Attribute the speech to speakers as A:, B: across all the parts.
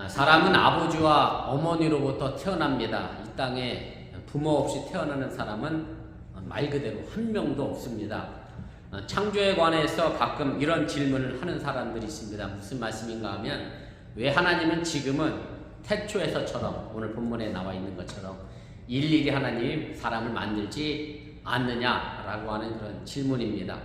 A: 사람은 아버지와 어머니로부터 태어납니다. 이 땅에 부모 없이 태어나는 사람은 말 그대로 한 명도 없습니다. 창조에 관해서 가끔 이런 질문을 하는 사람들이 있습니다. 무슨 말씀인가 하면 왜 하나님은 지금은 태초에서처럼 오늘 본문에 나와 있는 것처럼 일일이 하나님 사람을 만들지 않느냐라고 하는 그런 질문입니다.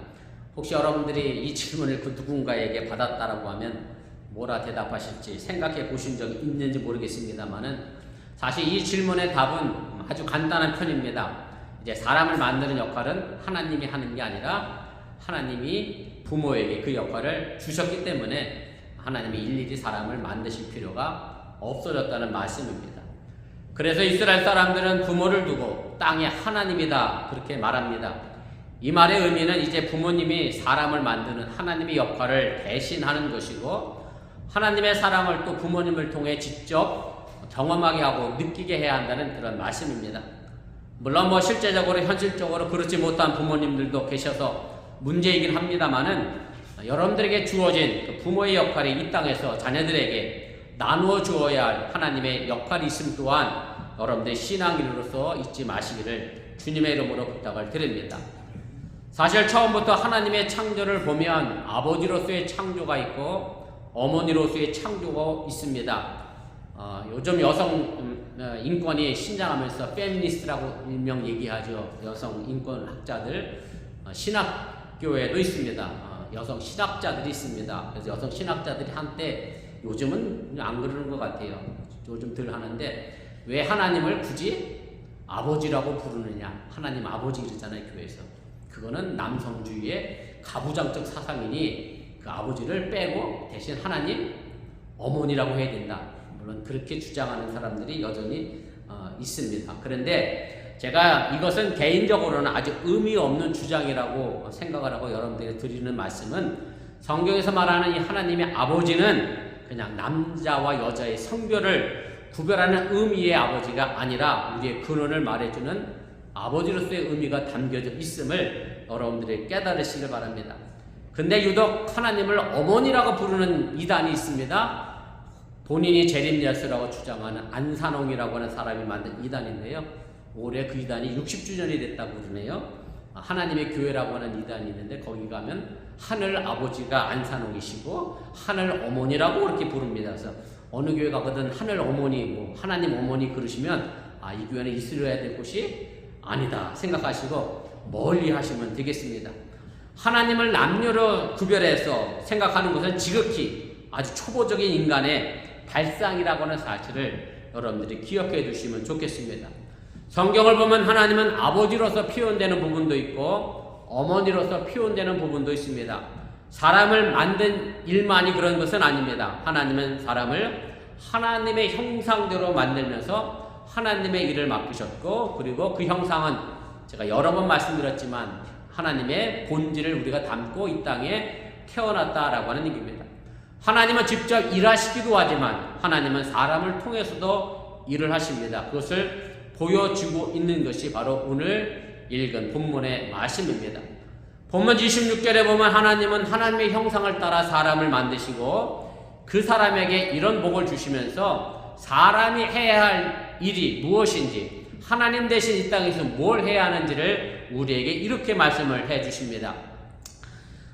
A: 혹시 여러분들이 이 질문을 그 누군가에게 받았다라고 하면 뭐라 대답하실지 생각해 보신 적이 있는지 모르겠습니다만은 사실 이 질문의 답은 아주 간단한 편입니다. 이제 사람을 만드는 역할은 하나님이 하는 게 아니라 하나님이 부모에게 그 역할을 주셨기 때문에 하나님이 일일이 사람을 만드실 필요가 없어졌다는 말씀입니다. 그래서 이스라엘 사람들은 부모를 두고 땅의 하나님이다 그렇게 말합니다. 이 말의 의미는 이제 부모님이 사람을 만드는 하나님의 역할을 대신하는 것이고 하나님의 사랑을 또 부모님을 통해 직접 경험하게 하고 느끼게 해야 한다는 그런 말씀입니다. 물론 실제적으로 현실적으로 그렇지 못한 부모님들도 계셔서 문제이긴 합니다만은 여러분들에게 주어진 그 부모의 역할이 이 땅에서 자녀들에게 나누어 주어야 할 하나님의 역할이 있음 또한 여러분들의 신앙인으로서 잊지 마시기를 주님의 이름으로 부탁을 드립니다. 사실 처음부터 하나님의 창조를 보면 아버지로서의 창조가 있고 어머니로서의 창조가 있습니다. 요즘 여성 인권이 신장하면서 페미니스트라고 일명 얘기하죠. 여성 인권 학자들 신학교에도 있습니다. 여성 신학자들이 있습니다. 그래서 여성 신학자들이 한때 요즘은 안 그러는 것 같아요. 요즘 들 하는데 왜 하나님을 굳이 아버지라고 부르느냐? 하나님 아버지 이러잖아요, 교회에서. 그거는 남성주의의 가부장적 사상이니 그 아버지를 빼고 대신 하나님 어머니라고 해야 된다. 물론 그렇게 주장하는 사람들이 여전히 있습니다. 그런데 제가 이것은 개인적으로는 아주 의미 없는 주장이라고 생각을 하고 여러분들에게 드리는 말씀은 성경에서 말하는 이 하나님의 아버지는 그냥 남자와 여자의 성별을 구별하는 의미의 아버지가 아니라 우리의 근원을 말해주는 아버지로서의 의미가 담겨져 있음을 여러분들이 깨달으시길 바랍니다. 근데 유독 하나님을 어머니라고 부르는 이단이 있습니다. 본인이 재림예수라고 주장하는 안산홍이라고 하는 사람이 만든 이단인데요. 올해 그 이단이 60주년이 됐다고 그러네요. 하나님의 교회라고 하는 이단이 있는데 거기 가면 하늘 아버지가 안산홍이시고 하늘 어머니라고 그렇게 부릅니다. 그래서 어느 교회 가거든 하늘 어머니, 하나님 어머니 그러시면 이 교회는 있으려야 될 곳이 아니다 생각하시고 멀리 하시면 되겠습니다. 하나님을 남녀로 구별해서 생각하는 것은 지극히 아주 초보적인 인간의 발상이라고 하는 사실을 여러분들이 기억해 두시면 좋겠습니다. 성경을 보면 하나님은 아버지로서 표현되는 부분도 있고 어머니로서 표현되는 부분도 있습니다. 사람을 만든 일만이 그런 것은 아닙니다. 하나님은 사람을 하나님의 형상대로 만들면서 하나님의 일을 맡기셨고 그리고 그 형상은 제가 여러 번 말씀드렸지만 하나님의 본질을 우리가 담고 이 땅에 태어났다라고 하는 얘기입니다. 하나님은 직접 일하시기도 하지만 하나님은 사람을 통해서도 일을 하십니다. 그것을 보여주고 있는 것이 바로 오늘 읽은 본문의 말씀입니다. 본문 26절에 보면 하나님은 하나님의 형상을 따라 사람을 만드시고 그 사람에게 이런 복을 주시면서 사람이 해야 할 일이 무엇인지 하나님 대신 이 땅에서 뭘 해야 하는지를 우리에게 이렇게 말씀을 해 주십니다.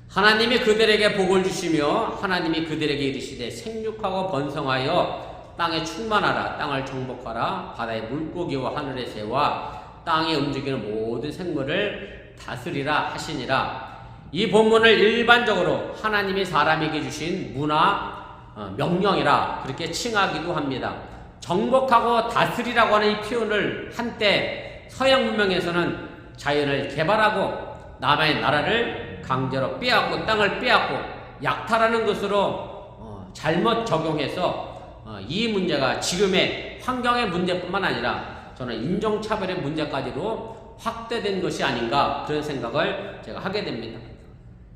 A: 하나님이 그들에게 복을 주시며 하나님이 그들에게 이르시되 생육하고 번성하여 땅에 충만하라. 땅을 정복하라. 바다의 물고기와 하늘의 새와 땅에 움직이는 모든 생물을 다스리라 하시니라. 이 본문을 일반적으로 하나님이 사람에게 주신 문화 명령이라 그렇게 칭하기도 합니다. 정복하고 다스리라고 하는 이 표현을 한때 서양 문명에서는 자연을 개발하고 남의 나라를 강제로 빼앗고 땅을 빼앗고 약탈하는 것으로 잘못 적용해서 이 문제가 지금의 환경의 문제뿐만 아니라 저는 인종차별의 문제까지도 확대된 것이 아닌가 그런 생각을 제가 하게 됩니다.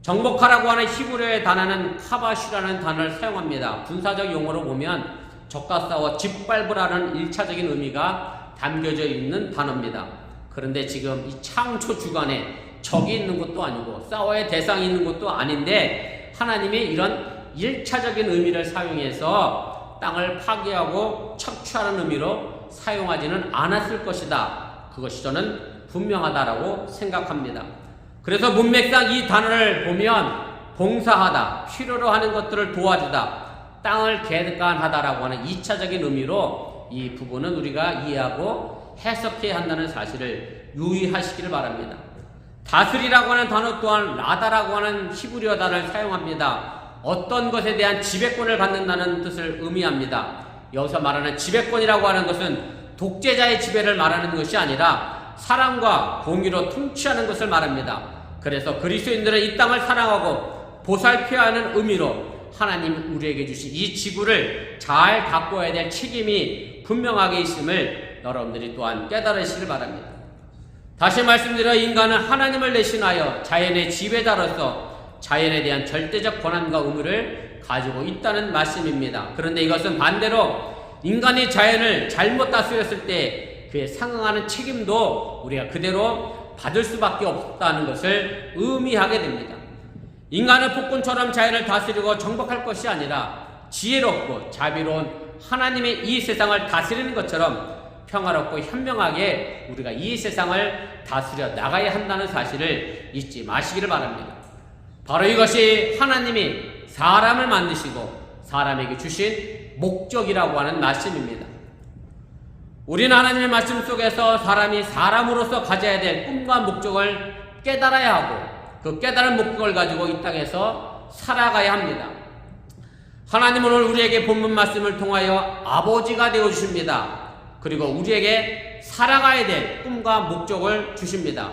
A: 정복하라고 하는 히브리어의 단어는 카바슈라는 단어를 사용합니다. 군사적 용어로 보면 적과 싸워 짓밟으라는 1차적인 의미가 담겨져 있는 단어입니다. 그런데 지금 이 창조 주관에 적이 있는 것도 아니고 싸워야 대상이 있는 것도 아닌데 하나님이 이런 1차적인 의미를 사용해서 땅을 파괴하고 착취하는 의미로 사용하지는 않았을 것이다. 그것이 저는 분명하다라고 생각합니다. 그래서 문맥상 이 단어를 보면 봉사하다, 필요로 하는 것들을 도와주다, 땅을 개간하다라고 하는 2차적인 의미로 이 부분은 우리가 이해하고 해석해야 한다는 사실을 유의하시기를 바랍니다. 다스리라고 하는 단어 또한 라다라고 하는 히브리어 단어를 사용합니다. 어떤 것에 대한 지배권을 갖는다는 뜻을 의미합니다. 여기서 말하는 지배권이라고 하는 것은 독재자의 지배를 말하는 것이 아니라 사랑과 공의로 통치하는 것을 말합니다. 그래서 그리스도인들은 이 땅을 사랑하고 보살펴야 하는 의미로 하나님 우리에게 주신 이 지구를 잘 가꿔야 될 책임이 분명하게 있음을 여러분들이 또한 깨달으시길 바랍니다. 다시 말씀드려 인간은 하나님을 대신하여 자연의 지배자로서 자연에 대한 절대적 권한과 의무를 가지고 있다는 말씀입니다. 그런데 이것은 반대로 인간이 자연을 잘못 다스렸을 때 그에 상응하는 책임도 우리가 그대로 받을 수밖에 없다는 것을 의미하게 됩니다. 인간은 폭군처럼 자연을 다스리고 정복할 것이 아니라 지혜롭고 자비로운 하나님의 이 세상을 다스리는 것처럼 평화롭고 현명하게 우리가 이 세상을 다스려 나가야 한다는 사실을 잊지 마시기를 바랍니다. 바로 이것이 하나님이 사람을 만드시고 사람에게 주신 목적이라고 하는 말씀입니다. 우리는 하나님의 말씀 속에서 사람이 사람으로서 가져야 될 꿈과 목적을 깨달아야 하고 그 깨달은 목적을 가지고 이 땅에서 살아가야 합니다. 하나님은 오늘 우리에게 본문 말씀을 통하여 아버지가 되어주십니다. 그리고 우리에게 살아가야 될 꿈과 목적을 주십니다.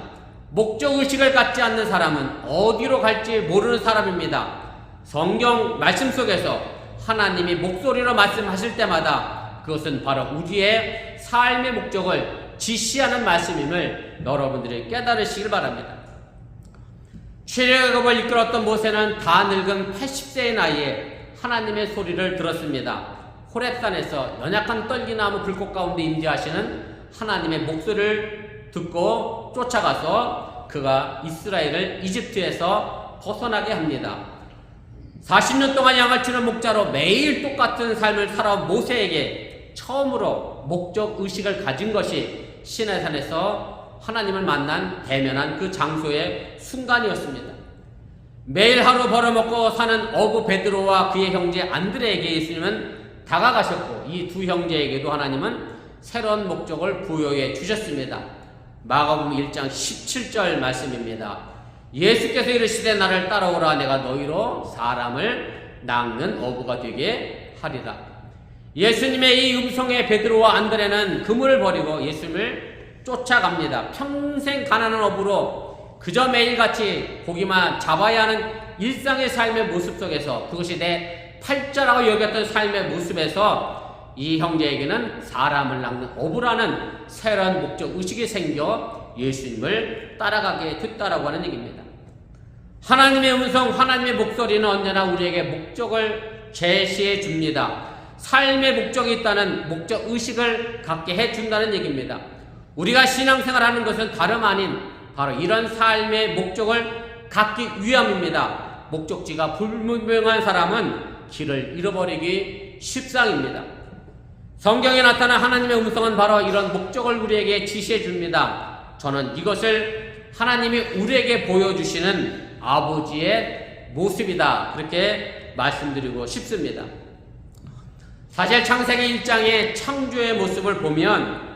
A: 목적의식을 갖지 않는 사람은 어디로 갈지 모르는 사람입니다. 성경 말씀 속에서 하나님이 목소리로 말씀하실 때마다 그것은 바로 우리의 삶의 목적을 지시하는 말씀임을 여러분들이 깨달으시길 바랍니다. 출애굽을 이끌었던 모세는 다 늙은 80세의 나이에 하나님의 소리를 들었습니다. 호렙산에서 연약한 떨기나무 불꽃 가운데 임재하시는 하나님의 목소리를 듣고 쫓아가서 그가 이스라엘을 이집트에서 벗어나게 합니다. 40년 동안 양을 치는 목자로 매일 똑같은 삶을 살아온 모세에게 처음으로 목적의식을 가진 것이 시내산에서 하나님을 만난 대면한 그 장소의 순간이었습니다. 매일 하루 벌어먹고 사는 어부 베드로와 그의 형제 안드레에게 예수님은 다가가셨고 이 두 형제에게도 하나님은 새로운 목적을 부여해 주셨습니다. 마가복음 1장 17절 말씀입니다. 예수께서 이르시되 나를 따라오라 내가 너희로 사람을 낚는 어부가 되게 하리라. 예수님의 이 음성에 베드로와 안드레는 그물을 버리고 예수님을 쫓아갑니다. 평생 가난한 어부로 그저 매일같이 고기만 잡아야 하는 일상의 삶의 모습 속에서 그것이 내 팔자라고 여겼던 삶의 모습에서 이 형제에게는 사람을 낚는 어부라는 새로운 목적의식이 생겨 예수님을 따라가게 됐다라고 하는 얘기입니다. 하나님의 음성, 하나님의 목소리는 언제나 우리에게 목적을 제시해 줍니다. 삶의 목적이 있다는 목적의식을 갖게 해준다는 얘기입니다. 우리가 신앙생활하는 것은 다름 아닌 바로 이런 삶의 목적을 갖기 위함입니다. 목적지가 불분명한 사람은 길을 잃어버리기 십상입니다. 성경에 나타난 하나님의 음성은 바로 이런 목적을 우리에게 지시해 줍니다. 저는 이것을 하나님이 우리에게 보여주시는 아버지의 모습이다. 그렇게 말씀드리고 싶습니다. 사실 창세기 1장의 창조의 모습을 보면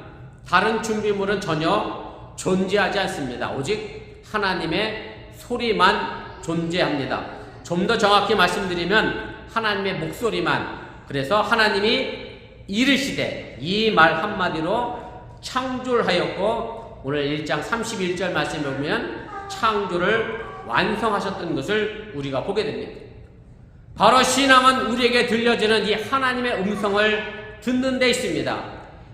A: 다른 준비물은 전혀 존재하지 않습니다. 오직 하나님의 소리만 존재합니다. 좀 더 정확히 말씀드리면 하나님의 목소리만, 그래서 하나님이 이르시되 이 말 한마디로 창조를 하였고 오늘 1장 31절 말씀에 보면 창조를 완성하셨던 것을 우리가 보게 됩니다. 바로 신앙은 우리에게 들려지는 이 하나님의 음성을 듣는 데 있습니다.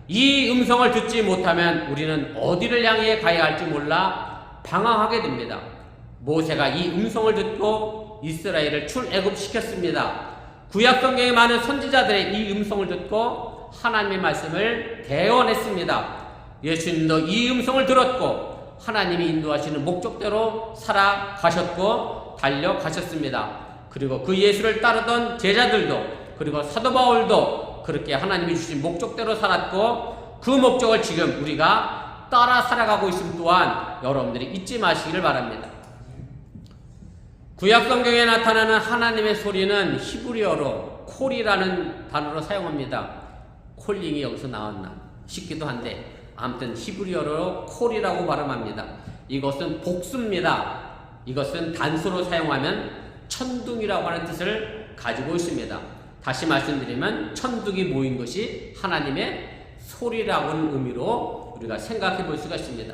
A: 이 음성을 듣지 못하면 우리는 어디를 향해 가야 할지 몰라 방황하게 됩니다. 모세가 이 음성을 듣고 이스라엘을 출애굽시켰습니다. 구약 성경에 많은 선지자들의 이 음성을 듣고 하나님의 말씀을 대언했습니다. 예수님도 이 음성을 들었고 하나님이 인도하시는 목적대로 살아가셨고 달려가셨습니다. 그리고 그 예수를 따르던 제자들도 그리고 사도 바울도 그렇게 하나님이 주신 목적대로 살았고 그 목적을 지금 우리가 따라 살아가고 있음 또한 여러분들이 잊지 마시기를 바랍니다. 구약 성경에 나타나는 하나님의 소리는 히브리어로 콜이라는 단어로 사용합니다. 콜링이 여기서 나왔나 싶기도 한데 아무튼 히브리어로 콜이라고 발음합니다. 이것은 복수입니다. 이것은 단수로 사용하면 천둥이라고 하는 뜻을 가지고 있습니다. 다시 말씀드리면 천둥이 모인 것이 하나님의 소리라는 의미로 우리가 생각해 볼 수가 있습니다.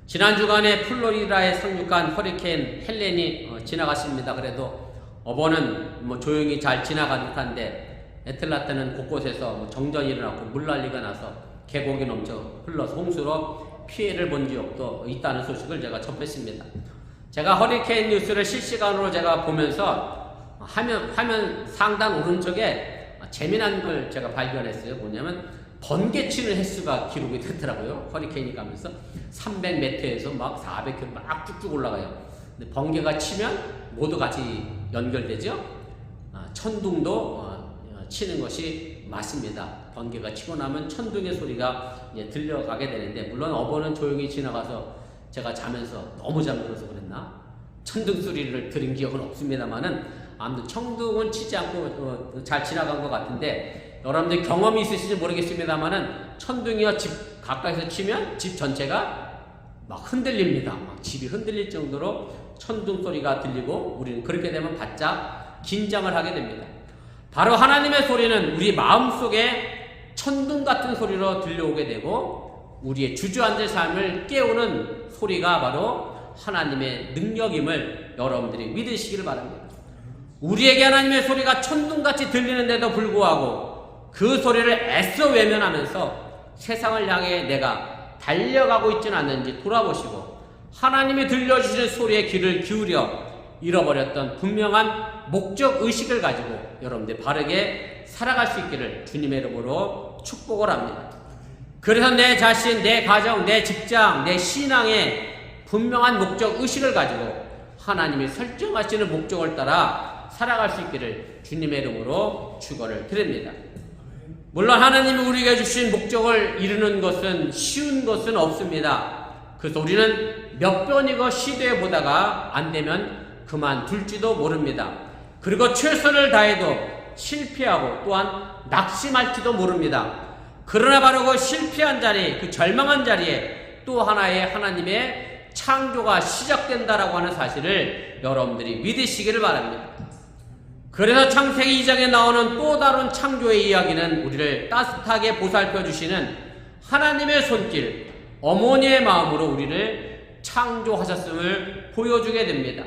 A: 지난 주간에 플로리다에 상륙한 허리케인 헬렌이 지나갔습니다. 그래도 어버는 조용히 잘 지나가듯 한데 애틀란타는 곳곳에서 정전이 일어나고 물난리가 나서 계곡이 넘쳐 흘러서 홍수로 피해를 본 지역도 있다는 소식을 제가 접했습니다. 제가 허리케인 뉴스를 실시간으로 제가 보면서 화면 상단 오른쪽에 재미난 걸 제가 발견했어요. 뭐냐면 번개치는 횟수가 기록이 됐더라고요. 허리케인이 가면서 300m에서 막 400km 막 쭉쭉 올라가요. 근데 번개가 치면 모두 같이 연결되죠. 천둥도 치는 것이 맞습니다. 번개가 치고 나면 천둥의 소리가 들려가게 되는데, 물론 어버는 조용히 지나가서 제가 자면서 너무 잠들어서 그랬나? 천둥 소리를 들은 기억은 없습니다만은 아무튼 천둥은 치지 않고 잘 지나간 것 같은데, 여러분들 경험이 있으실지 모르겠습니다만은 천둥이와 집 가까이서 치면 집 전체가 막 흔들립니다. 막 집이 흔들릴 정도로 천둥 소리가 들리고 우리는 그렇게 되면 바짝 긴장을 하게 됩니다. 바로 하나님의 소리는 우리 마음속에 천둥 같은 소리로 들려오게 되고 우리의 주저앉은 삶을 깨우는 소리가 바로 하나님의 능력임을 여러분들이 믿으시기를 바랍니다. 우리에게 하나님의 소리가 천둥같이 들리는데도 불구하고 그 소리를 애써 외면하면서 세상을 향해 내가 달려가고 있지는 않는지 돌아보시고 하나님이 들려주시는 소리에 귀를 기울여 잃어버렸던 분명한 목적 의식을 가지고 여러분들 바르게 살아갈 수 있기를 주님의 이름으로 축복을 합니다. 그래서 내 자신, 내 가정, 내 직장, 내 신앙에 분명한 목적 의식을 가지고 하나님이 설정하시는 목적을 따라 살아갈 수 있기를 주님의 이름으로 축원을 드립니다. 물론 하나님이 우리에게 주신 목적을 이루는 것은 쉬운 것은 없습니다. 그래서 우리는 몇 번이고 시도해 보다가 안 되면 그만둘지도 모릅니다. 그리고 최선을 다해도 실패하고 또한 낙심할지도 모릅니다. 그러나 바로 그 실패한 자리, 그 절망한 자리에 또 하나의 하나님의 창조가 시작된다라고 하는 사실을 여러분들이 믿으시기를 바랍니다. 그래서 창세기 2장에 나오는 또 다른 창조의 이야기는 우리를 따뜻하게 보살펴 주시는 하나님의 손길, 어머니의 마음으로 우리를 창조하셨음을 보여주게 됩니다.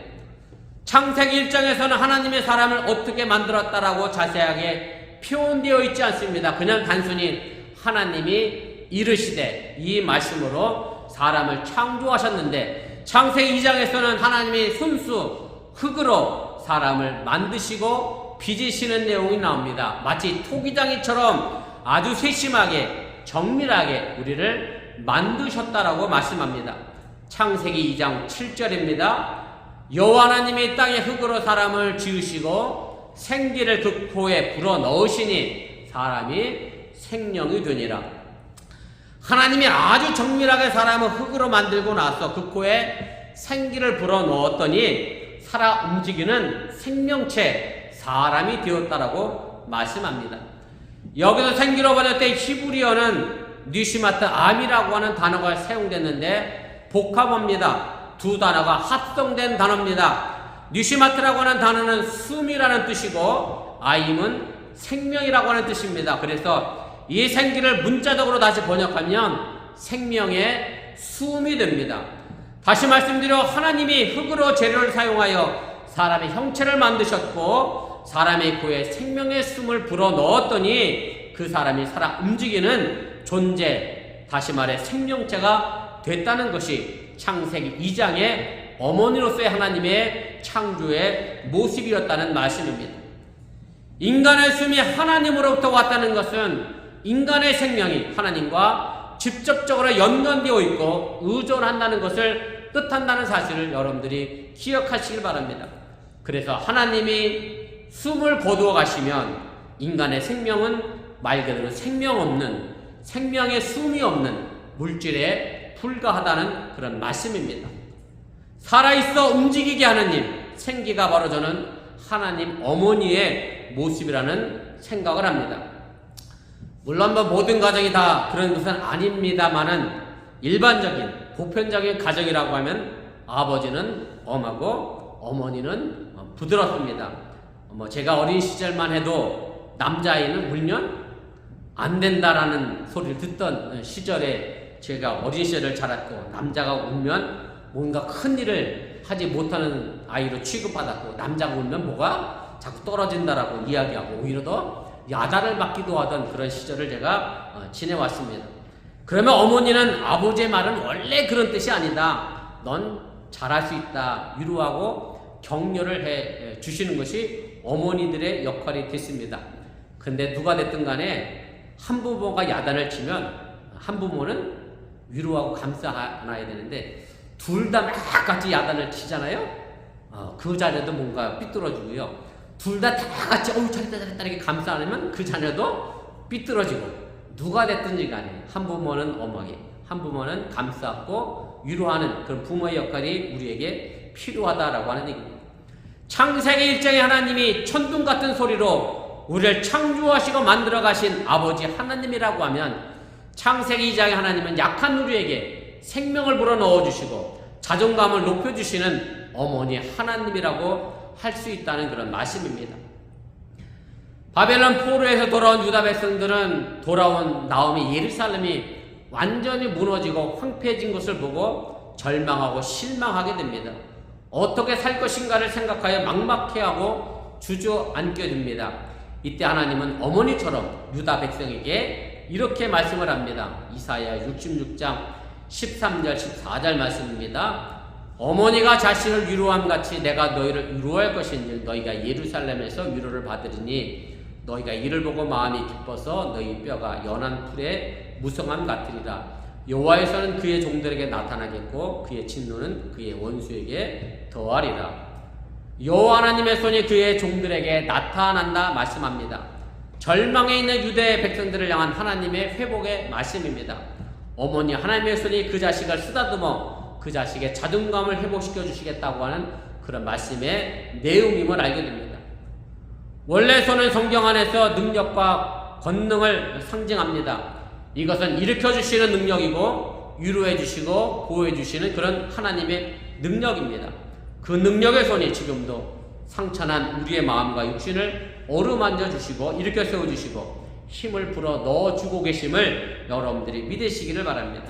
A: 창세기 1장에서는 하나님의 사람을 어떻게 만들었다라고 자세하게 표현되어 있지 않습니다. 그냥 단순히 하나님이 이르시되 이 말씀으로 사람을 창조하셨는데, 창세기 2장에서는 하나님이 손수 흙으로 사람을 만드시고 빚으시는 내용이 나옵니다. 마치 토기장이처럼 아주 세심하게 정밀하게 우리를 만드셨다라고 말씀합니다. 창세기 2장 7절입니다. 여호와 하나님이 땅의 흙으로 사람을 지으시고 생기를 그 코에 불어 넣으시니 사람이 생명이 되니라. 하나님이 아주 정밀하게 사람을 흙으로 만들고 나서 그 코에 생기를 불어 넣었더니 살아 움직이는 생명체 사람이 되었다라고 말씀합니다. 여기서 생기로 번역된 히브리어는 니시마트 암이라고 하는 단어가 사용됐는데 복합어입니다. 두 단어가 합성된 단어입니다. 니시마트라고 하는 단어는 숨이라는 뜻이고 아임은 생명이라고 하는 뜻입니다. 그래서 이 생기를 문자적으로 다시 번역하면 생명의 숨이 됩니다. 다시 말씀드려 하나님이 흙으로 재료를 사용하여 사람의 형체를 만드셨고 사람의 코에 생명의 숨을 불어 넣었더니 그 사람이 살아 움직이는 존재, 다시 말해 생명체가 됐다는 것이 창세기 2장의 어머니로서의 하나님의 창조의 모습이었다는 말씀입니다. 인간의 숨이 하나님으로부터 왔다는 것은 인간의 생명이 하나님과 직접적으로 연관되어 있고 의존한다는 것을 뜻한다는 사실을 여러분들이 기억하시길 바랍니다. 그래서 하나님이 숨을 거두어 가시면 인간의 생명은 말 그대로 생명 없는, 생명의 숨이 없는 물질에 불과하다는 그런 말씀입니다. 살아있어 움직이게 하는 힘, 생기가 바로 저는 하나님 어머니의 모습이라는 생각을 합니다. 물론 모든 가정이 다 그런 것은 아닙니다만은 일반적인 보편적인 가정이라고 하면 아버지는 엄하고 어머니는 부드럽습니다. 제가 어린 시절만 해도 남자아이는 울면 안 된다라는 소리를 듣던 시절에 제가 어린 시절을 자랐고, 남자가 울면 뭔가 큰 일을 하지 못하는 아이로 취급받았고, 남자가 울면 뭐가 자꾸 떨어진다라고 이야기하고 오히려 더 야단을 맞기도 하던 그런 시절을 제가 지내왔습니다. 그러면 어머니는 아버지의 말은 원래 그런 뜻이 아니다, 넌 잘할 수 있다, 위로하고 격려를 해 주시는 것이 어머니들의 역할이 됐습니다. 근데 누가 됐든 간에 한 부모가 야단을 치면 한 부모는 위로하고 감싸놔야 되는데, 둘 다 막 같이 야단을 치잖아요. 그 자녀도 뭔가 삐뚤어지고요. 둘 다 같이 잘했다 이렇게 감싸 안으면 그 자녀도 삐뚤어지고, 누가 됐든지 간에 한 부모는 엄하게, 한 부모는 감싸고 위로하는 그런 부모의 역할이 우리에게 필요하다라고 하는 얘기입니다. 창세기 1장에 하나님이 천둥 같은 소리로 우리를 창조하시고 만들어 가신 아버지 하나님이라고 하면, 창세기 2장에 하나님은 약한 우리에게 생명을 불어넣어 주시고 자존감을 높여주시는 어머니 하나님이라고 할 수 있다는 그런 말씀입니다. 바벨론 포로에서 돌아온 유다 백성들은 돌아온 다음에 예루살렘이 완전히 무너지고 황폐해진 것을 보고 절망하고 실망하게 됩니다. 어떻게 살 것인가를 생각하여 막막해하고 주저앉게 됩니다. 이때 하나님은 어머니처럼 유다 백성에게 이렇게 말씀을 합니다. 이사야 66장 13절 14절 말씀입니다. 어머니가 자신을 위로함 같이 내가 너희를 위로할 것인지 너희가 예루살렘에서 위로를 받으리니 너희가 이를 보고 마음이 기뻐서 너희 뼈가 연한 풀의 무성함 같으리라. 여호와에서는 그의 종들에게 나타나겠고 그의 진노는 그의 원수에게 더하리라. 여호와 하나님의 손이 그의 종들에게 나타난다 말씀합니다. 절망에 있는 유대 백성들을 향한 하나님의 회복의 말씀입니다. 어머니 하나님의 손이 그 자식을 쓰다듬어 그 자식의 자존감을 회복시켜 주시겠다고 하는 그런 말씀의 내용임을 알게 됩니다. 원래 손은 성경 안에서 능력과 권능을 상징합니다. 이것은 일으켜 주시는 능력이고 위로해 주시고 보호해 주시는 그런 하나님의 능력입니다. 그 능력의 손이 지금도 상처난 우리의 마음과 육신을 어루만져 주시고 일으켜 세워 주시고 힘을 불어 넣어 주고 계심을 여러분들이 믿으시기를 바랍니다.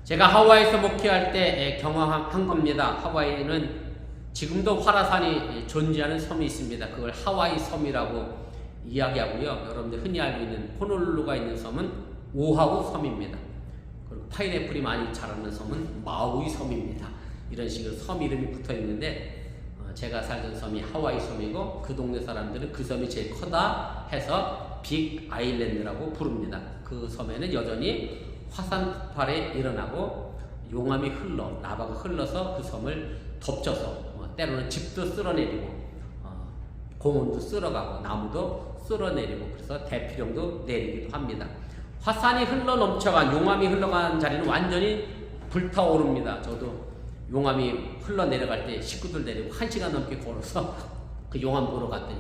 A: 제가 하와이에서 목회할 때 경험한 겁니다. 하와이는 지금도 화라산이 존재하는 섬이 있습니다. 그걸 하와이 섬이라고 이야기하고요. 여러분들 흔히 알고 있는 호놀룰루가 있는 섬은 오하우 섬입니다. 그리고 파인애플이 많이 자라는 섬은 마우이 섬입니다. 이런 식으로 섬 이름이 붙어 있는데 제가 살던 섬이 하와이 섬이고 그 동네 사람들은 그 섬이 제일 크다 해서 빅 아일랜드라고 부릅니다. 그 섬에는 여전히 화산 폭발이 일어나고 용암이 흘러 라바가 흘러서 그 섬을 덮쳐서 때로는 집도 쓸어내리고 공원도 쓸어가고 나무도 쓸어내리고 그래서 대피령도 내리기도 합니다. 화산이 흘러 넘쳐간 용암이 흘러간 자리는 완전히 불타오릅니다. 저도 용암이 흘러내려갈 때 식구들 데리고 1시간 넘게 걸어서 그 용암 보러 갔더니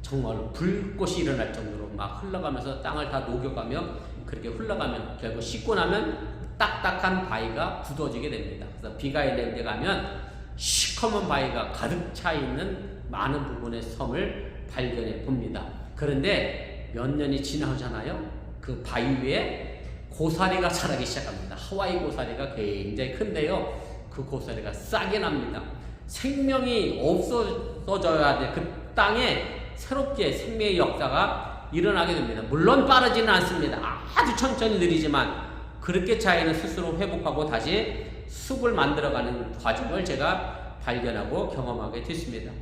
A: 정말로 불꽃이 일어날 정도로 막 흘러가면서 땅을 다 녹여가며 그렇게 흘러가면 결국 씻고 나면 딱딱한 바위가 굳어지게 됩니다. 그래서 빅아일랜드에 가면 시커먼 바위가 가득 차 있는 많은 부분의 섬을 발견해 봅니다. 그런데 몇 년이 지나잖아요. 그 바위 위에 고사리가 자라기 시작합니다. 하와이 고사리가 굉장히 큰데요. 그 고사리가 싸게 납니다. 생명이 없어져야 돼. 그 땅에 새롭게 생명의 역사가 일어나게 됩니다. 물론 빠르지는 않습니다. 아주 천천히 느리지만 그렇게 자연은 스스로 회복하고 다시 숲을 만들어가는 과정을 제가 발견하고 경험하게 됐습니다.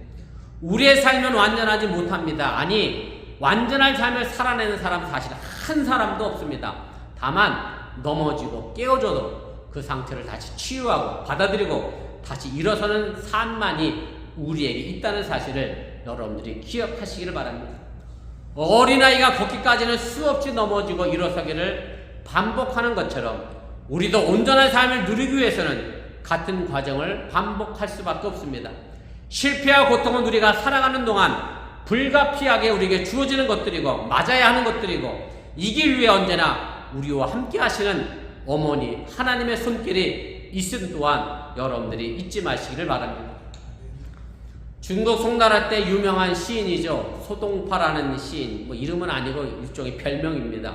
A: 우리의 삶은 완전하지 못합니다. 아니 완전한 삶을 살아내는 사람은 사실 한 사람도 없습니다. 다만 넘어지고 깨어져도 그 상태를 다시 치유하고 받아들이고 다시 일어서는 삶만이 우리에게 있다는 사실을 여러분들이 기억하시기를 바랍니다. 어린아이가 걷기까지는 수없이 넘어지고 일어서기를 반복하는 것처럼 우리도 온전한 삶을 누리기 위해서는 같은 과정을 반복할 수밖에 없습니다. 실패와 고통은 우리가 살아가는 동안 불가피하게 우리에게 주어지는 것들이고 맞아야 하는 것들이고 이 길 위에 언제나 우리와 함께 하시는 어머니 하나님의 손길이 있음 또한 여러분들이 잊지 마시기를 바랍니다. 중국 송나라 때 유명한 시인이죠. 소동파라는 시인, 뭐 이름은 아니고 일종의 별명입니다.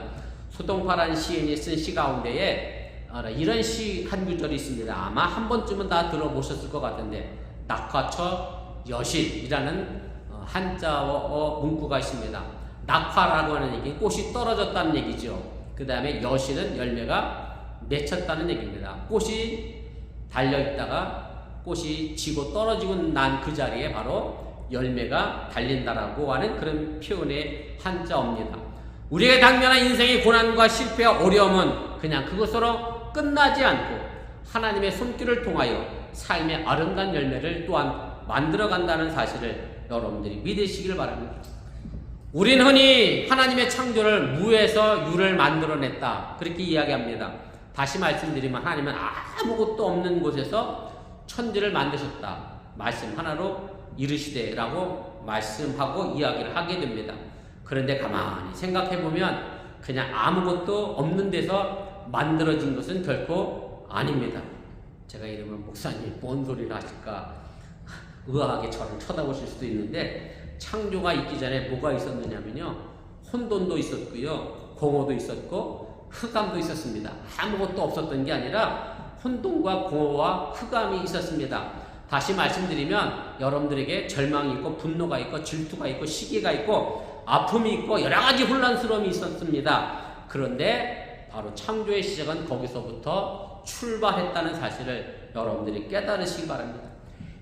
A: 소동파라는 시인이 쓴 시 가운데에 이런 시 한 구절이 있습니다. 아마 한 번쯤은 다 들어보셨을 것 같은데, 낙화처 여실이라는 한자어 문구가 있습니다. 낙화라고 하는 얘기, 꽃이 떨어졌다는 얘기죠. 그 다음에 여실은 열매가 맺혔다는 얘기입니다. 꽃이 달려있다가 꽃이 지고 떨어지고 난 그 자리에 바로 열매가 달린다라고 하는 그런 표현의 한자어입니다. 우리에게 당면한 인생의 고난과 실패와 어려움은 그냥 그것으로 끝나지 않고 하나님의 손길을 통하여 삶의 아름다운 열매를 또한 만들어간다는 사실을 여러분들이 믿으시길 바랍니다. 우리는 흔히 하나님의 창조를 무에서 유를 만들어냈다 그렇게 이야기합니다. 다시 말씀드리면 하나님은 아무것도 없는 곳에서 천지를 만드셨다. 말씀 하나로 이르시되라고 말씀하고 이야기를 하게 됩니다. 그런데 가만히 생각해보면 그냥 아무것도 없는 데서 만들어진 것은 결코 아닙니다. 제가 이러면 목사님 뭔 소리를 하실까 의아하게 저를 쳐다보실 수도 있는데, 창조가 있기 전에 뭐가 있었느냐면요, 혼돈도 있었고요, 공허도 있었고 흑암도 있었습니다. 아무것도 없었던 게 아니라 혼돈과 공허와 흑암이 있었습니다. 다시 말씀드리면 여러분들에게 절망이 있고 분노가 있고 질투가 있고 시기가 있고 아픔이 있고 여러 가지 혼란스러움이 있었습니다. 그런데 바로 창조의 시작은 거기서부터 출발했다는 사실을 여러분들이 깨달으시기 바랍니다.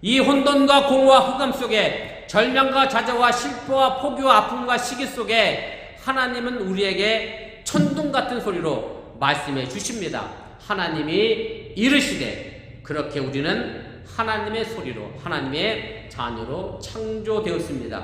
A: 이 혼돈과 공허와 흑암 속에 절망과 좌절과 실패와 포기와 아픔과 시기 속에 하나님은 우리에게 천둥 같은 소리로 말씀해 주십니다. 하나님이 이르시되 그렇게 우리는 하나님의 소리로 하나님의 자녀로 창조되었습니다.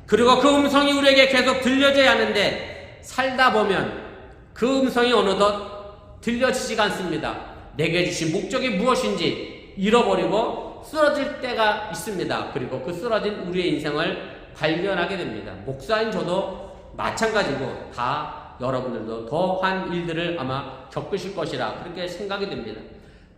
A: 그리고 그 음성이 우리에게 계속 들려져야 하는데 살다 보면 그 음성이 어느덧 들려지지가 않습니다. 내게 주신 목적이 무엇인지 잃어버리고 쓰러질 때가 있습니다. 그리고 그 쓰러진 우리의 인생을 발견하게 됩니다. 목사인 저도 마찬가지고 다 여러분들도 더한 일들을 아마 겪으실 것이라 그렇게 생각이 됩니다.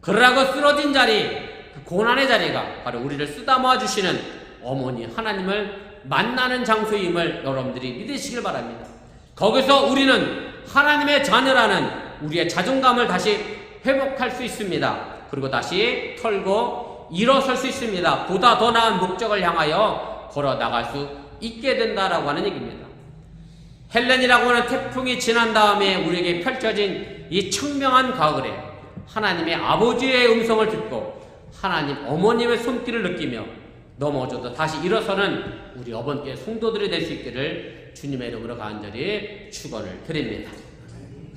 A: 그러라고 쓰러진 자리, 그 고난의 자리가 바로 우리를 쓰다모아 주시는 어머니 하나님을 만나는 장소임을 여러분들이 믿으시길 바랍니다. 거기서 우리는 하나님의 자녀라는 우리의 자존감을 다시 회복할 수 있습니다. 그리고 다시 털고 일어설 수 있습니다. 보다 더 나은 목적을 향하여 걸어 나갈 수 있게 된다라고 하는 얘기입니다. 헬렌이라고 하는 태풍이 지난 다음에 우리에게 펼쳐진 이 청명한 가을에 하나님의 아버지의 음성을 듣고 하나님 어머님의 손길을 느끼며 넘어져도 다시 일어서는 우리 어머니의 성도들이 될 수 있기를 주님의 이름으로 간절히 축원을 드립니다.